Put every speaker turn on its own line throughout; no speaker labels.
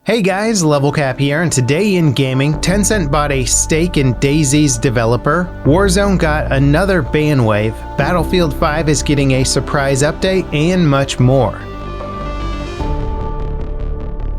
Hey guys, LevelCap here, and today in gaming, Tencent bought a stake in DayZ's developer, Warzone got another Banwave, Battlefield 5 is getting a surprise update, and much more.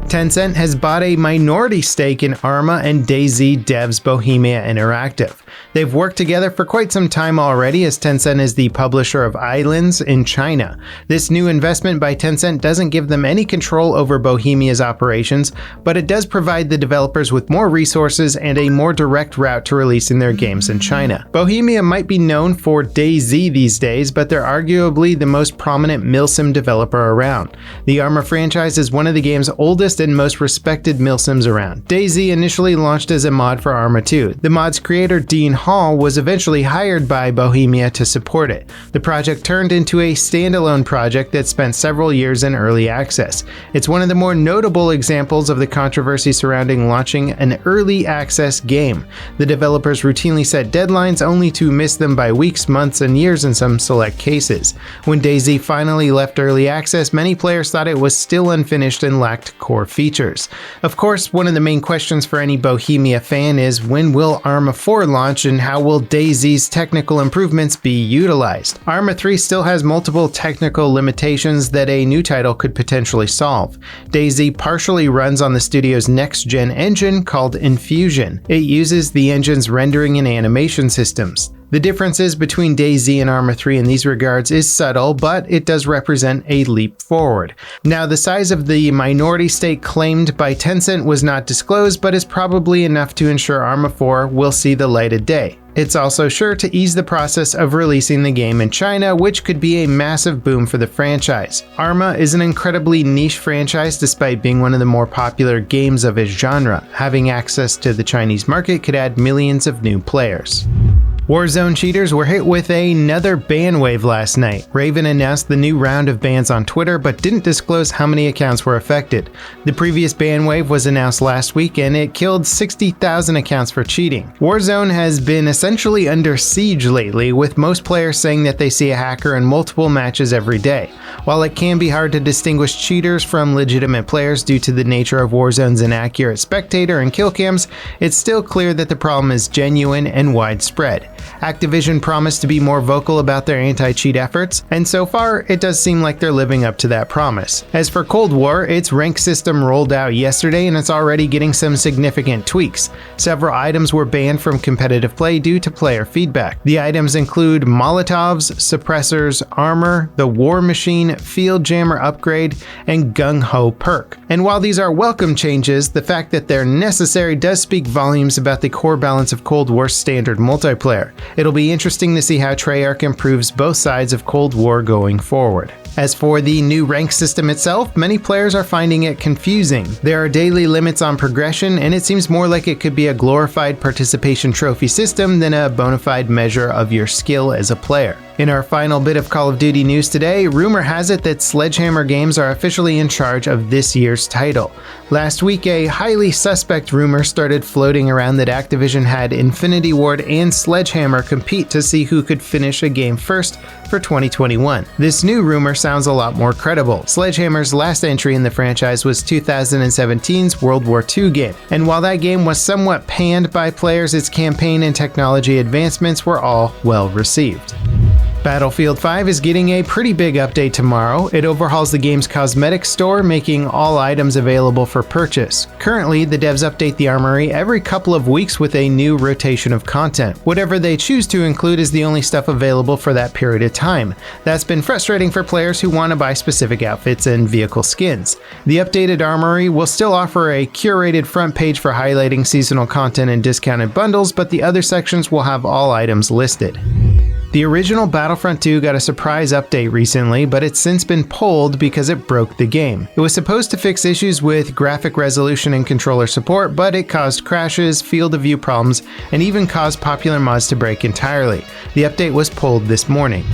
Tencent has bought a minority stake in Arma and DayZ devs Bohemia Interactive. They've worked together for quite some time already, as Tencent is the publisher of Islands in China. This new investment by Tencent doesn't give them any control over Bohemia's operations, but it does provide the developers with more resources and a more direct route to releasing their games in China. Bohemia might be known for DayZ these days, but they're arguably the most prominent milsim developer around. The Arma franchise is one of the game's oldest and most respected milsims around. DayZ initially launched as a mod for Arma 2. The mod's creator, Dean Hall, was eventually hired by Bohemia to support it. The project turned into a standalone project that spent several years in early access. It's one of the more notable examples of the controversy surrounding launching an early access game. The developers routinely set deadlines only to miss them by weeks, months, and years in some select cases. When DayZ finally left early access, many players thought it was still unfinished and lacked core features. Of course, one of the main questions for any Bohemia fan is, when will Arma 4 launch and how will DayZ's technical improvements be utilized? Arma 3 still has multiple technical limitations that a new title could potentially solve. DayZ partially runs on the studio's next-gen engine called Infusion. It uses the engine's rendering and animation systems. The differences between DayZ and Arma 3 in these regards is subtle, but it does represent a leap forward. Now, the size of the minority stake claimed by Tencent was not disclosed, but is probably enough to ensure Arma 4 will see the light of day. It's also sure to ease the process of releasing the game in China, which could be a massive boom for the franchise. Arma is an incredibly niche franchise despite being one of the more popular games of its genre. Having access to the Chinese market could add millions of new players. Warzone cheaters were hit with another ban wave last night. Raven announced the new round of bans on Twitter, but didn't disclose how many accounts were affected. The previous ban wave was announced last week, and it killed 60,000 accounts for cheating. Warzone has been essentially under siege lately, with most players saying that they see a hacker in multiple matches every day. While it can be hard to distinguish cheaters from legitimate players due to the nature of Warzone's inaccurate spectator and kill cams, it's still clear that the problem is genuine and widespread. Activision promised to be more vocal about their anti-cheat efforts, and so far it does seem like they're living up to that promise. As for Cold War, its rank system rolled out yesterday and it's already getting some significant tweaks. Several items were banned from competitive play due to player feedback. The items include Molotovs, suppressors, armor, the War Machine, Field Jammer upgrade, and Gung Ho perk. And while these are welcome changes, the fact that they're necessary does speak volumes about the core balance of Cold War's standard multiplayer. It'll be interesting to see how Treyarch improves both sides of Cold War going forward. As for the new rank system itself, many players are finding it confusing. There are daily limits on progression, and it seems more like it could be a glorified participation trophy system than a bona fide measure of your skill as a player. In our final bit of Call of Duty news today, rumor has it that Sledgehammer Games are officially in charge of this year's title. Last week, a highly suspect rumor started floating around that Activision had Infinity Ward and Sledgehammer compete to see who could finish a game first for 2021. This new rumor sounds a lot more credible. Sledgehammer's last entry in the franchise was 2017's World War II game, and while that game was somewhat panned by players, its campaign and technology advancements were all well received. Battlefield 5 is getting a pretty big update tomorrow. It overhauls the game's cosmetics store, making all items available for purchase. Currently, the devs update the armory every couple of weeks with a new rotation of content. Whatever they choose to include is the only stuff available for that period of time. That's been frustrating for players who want to buy specific outfits and vehicle skins. The updated armory will still offer a curated front page for highlighting seasonal content and discounted bundles, but the other sections will have all items listed. The original Battlefront 2 got a surprise update recently, but it's since been pulled because it broke the game. It was supposed to fix issues with graphic resolution and controller support, but it caused crashes, field of view problems, and even caused popular mods to break entirely. The update was pulled this morning.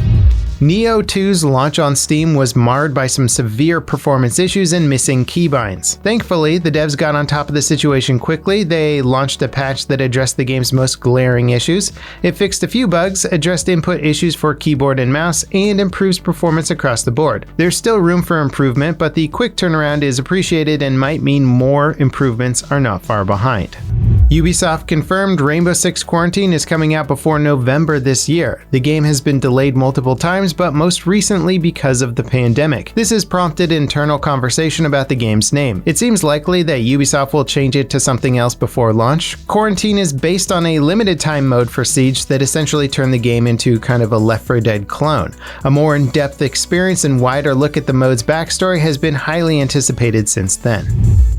Nioh 2's launch on Steam was marred by some severe performance issues and missing keybinds. Thankfully, the devs got on top of the situation quickly. They launched a patch that addressed the game's most glaring issues. It fixed a few bugs, addressed input issues for keyboard and mouse, and improves performance across the board. There's still room for improvement, but the quick turnaround is appreciated and might mean more improvements are not far behind. Ubisoft confirmed Rainbow Six Quarantine is coming out before November this year. The game has been delayed multiple times, but most recently because of the pandemic. This has prompted internal conversation about the game's name. It seems likely that Ubisoft will change it to something else before launch. Quarantine is based on a limited time mode for Siege that essentially turned the game into kind of a Left 4 Dead clone. A more in-depth experience and wider look at the mode's backstory has been highly anticipated since then.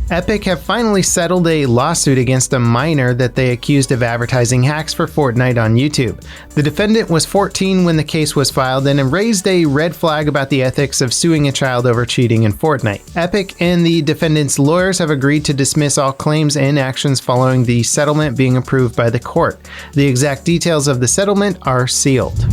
Epic have finally settled a lawsuit against a minor that they accused of advertising hacks for Fortnite on YouTube. The defendant was 14 when the case was filed and raised a red flag about the ethics of suing a child over cheating in Fortnite. Epic and the defendant's lawyers have agreed to dismiss all claims and actions following the settlement being approved by the court. The exact details of the settlement are sealed.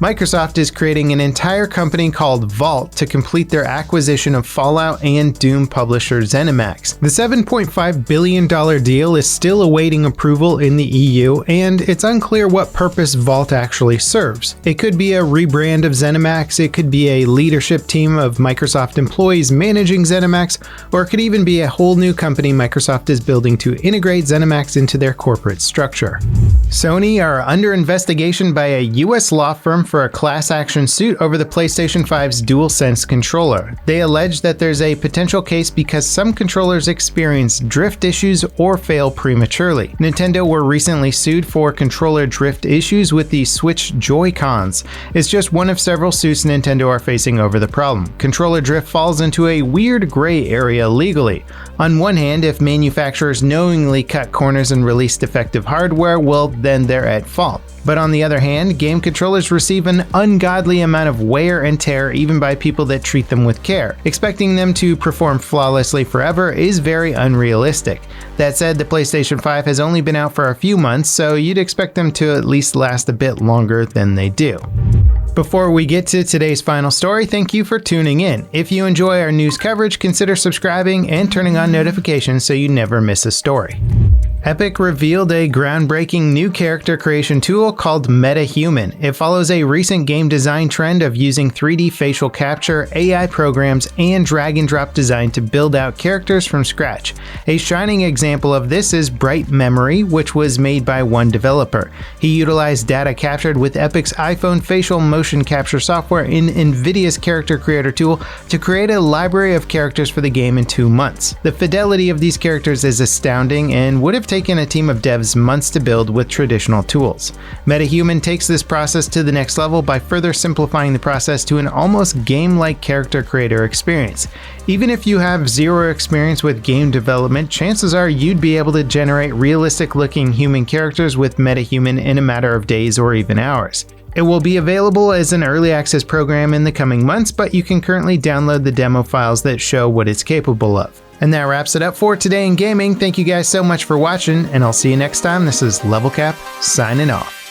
Microsoft is creating an entire company called Vault to complete their acquisition of Fallout and Doom publisher ZeniMax. The $7.5 billion deal is still awaiting approval in the EU, and it's unclear what purpose Vault actually serves. It could be a rebrand of ZeniMax, it could be a leadership team of Microsoft employees managing ZeniMax, or it could even be a whole new company Microsoft is building to integrate ZeniMax into their corporate structure. Sony are under investigation by a US law firm for a class action suit over the PlayStation 5's DualSense Controller. They allege that there's a potential case because some controllers experience drift issues or fail prematurely. Nintendo were recently sued for controller drift issues with the Switch Joy-Cons. It's just one of several suits Nintendo are facing over the problem. Controller drift falls into a weird gray area legally. On one hand, if manufacturers knowingly cut corners and release defective hardware, well, then they're at fault. But on the other hand, game controllers receive an ungodly amount of wear and tear even by people that treat them with care. Expecting them to perform flawlessly forever is very unrealistic. That said, the PlayStation 5 has only been out for a few months, so you'd expect them to at least last a bit longer than they do. Before we get to today's final story, thank you for tuning in. If you enjoy our news coverage, consider subscribing and turning on notifications so you never miss a story. Epic revealed a groundbreaking new character creation tool called MetaHuman. It follows a recent game design trend of using 3D facial capture, AI programs, and drag and drop design to build out characters from scratch. A shining example of this is Bright Memory, which was made by one developer. He utilized data captured with Epic's iPhone facial motion capture software in NVIDIA's character creator tool to create a library of characters for the game in 2 months. The fidelity of these characters is astounding and would have taken a team of devs months to build with traditional tools. MetaHuman takes this process to the next level by further simplifying the process to an almost game-like character creator experience. Even if you have zero experience with game development, chances are you'd be able to generate realistic-looking human characters with MetaHuman in a matter of days or even hours. It will be available as an early access program in the coming months, but you can currently download the demo files that show what it's capable of. And that wraps it up for today in gaming. Thank you guys so much for watching, and I'll see you next time. This is LevelCap signing off.